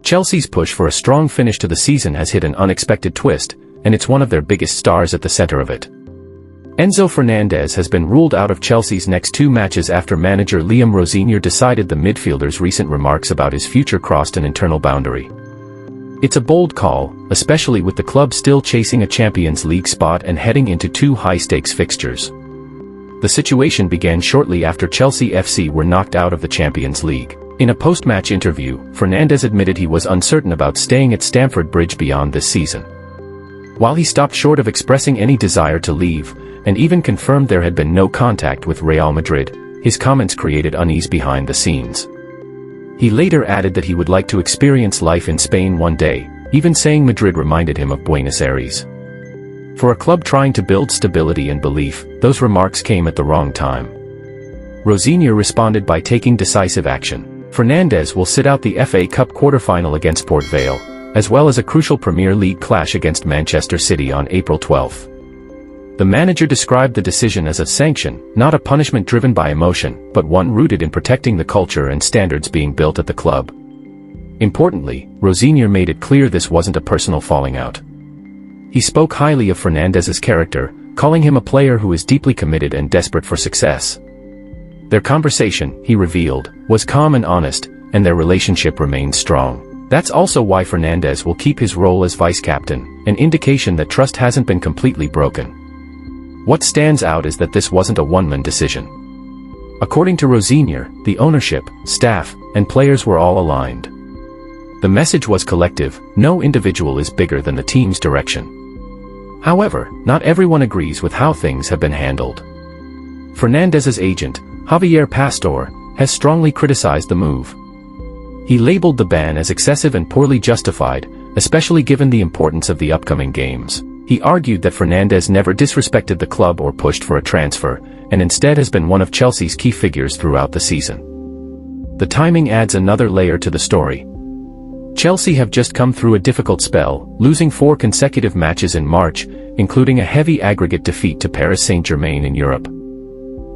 Chelsea's push for a strong finish to the season has hit an unexpected twist, and it's one of their biggest stars at the center of it. Enzo Fernandez has been ruled out of Chelsea's next 2 matches after manager Liam Rosenior decided the midfielder's recent remarks about his future crossed an internal boundary. It's a bold call, especially with the club still chasing a Champions League spot and heading into 2 high-stakes fixtures. The situation began shortly after Chelsea FC were knocked out of the Champions League. In a post-match interview, Fernandez admitted he was uncertain about staying at Stamford Bridge beyond this season. While he stopped short of expressing any desire to leave, and even confirmed there had been no contact with Real Madrid, his comments created unease behind the scenes. He later added that he would like to experience life in Spain one day, even saying Madrid reminded him of Buenos Aires. For a club trying to build stability and belief, those remarks came at the wrong time. Rosenior responded by taking decisive action. Fernandez will sit out the FA Cup quarter-final against Port Vale, as well as a crucial Premier League clash against Manchester City on April 12. The manager described the decision as a sanction, not a punishment driven by emotion, but one rooted in protecting the culture and standards being built at the club. Importantly, Rosenior made it clear this wasn't a personal falling out. He spoke highly of Fernandez's character, calling him a player who is deeply committed and desperate for success. Their conversation, he revealed, was calm and honest, and their relationship remained strong. That's also why Fernandez will keep his role as vice-captain, an indication that trust hasn't been completely broken. What stands out is that this wasn't a one-man decision. According to Rosenior, the ownership, staff, and players were all aligned. The message was collective, no individual is bigger than the team's direction. However, not everyone agrees with how things have been handled. Fernandez's agent, Javier Pastor, has strongly criticized the move. He labeled the ban as excessive and poorly justified, especially given the importance of the upcoming games. He argued that Fernandez never disrespected the club or pushed for a transfer, and instead has been one of Chelsea's key figures throughout the season. The timing adds another layer to the story. Chelsea have just come through a difficult spell, losing 4 consecutive matches in March, including a heavy aggregate defeat to Paris Saint-Germain in Europe.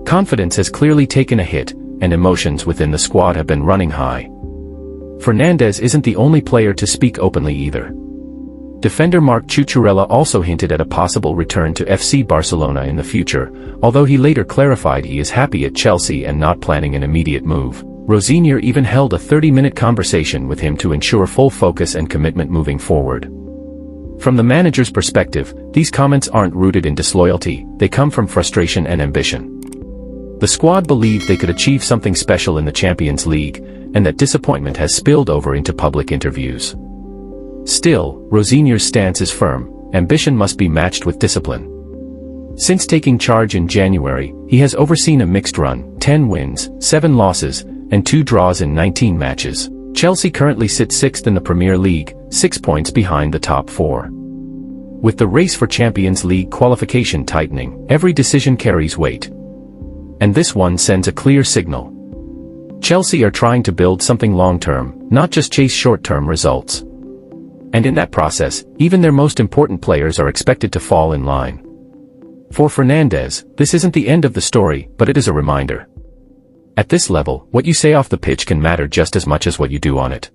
Confidence has clearly taken a hit, and emotions within the squad have been running high. Fernandez isn't the only player to speak openly either. Defender Marc Cucurella also hinted at a possible return to FC Barcelona in the future, although he later clarified he is happy at Chelsea and not planning an immediate move. Rosenior even held a 30-minute conversation with him to ensure full focus and commitment moving forward. From the manager's perspective, these comments aren't rooted in disloyalty, they come from frustration and ambition. The squad believed they could achieve something special in the Champions League, and that disappointment has spilled over into public interviews. Still, Rosenior's stance is firm: ambition must be matched with discipline. Since taking charge in January, he has overseen a mixed run, 10 wins, 7 losses, and 2 draws in 19 matches. Chelsea currently sits 6th in the Premier League, 6 points behind the top 4. With the race for Champions League qualification tightening, every decision carries weight. And this one sends a clear signal. Chelsea are trying to build something long-term, not just chase short-term results. And in that process, even their most important players are expected to fall in line. For Fernandez, this isn't the end of the story, but it is a reminder. At this level, what you say off the pitch can matter just as much as what you do on it.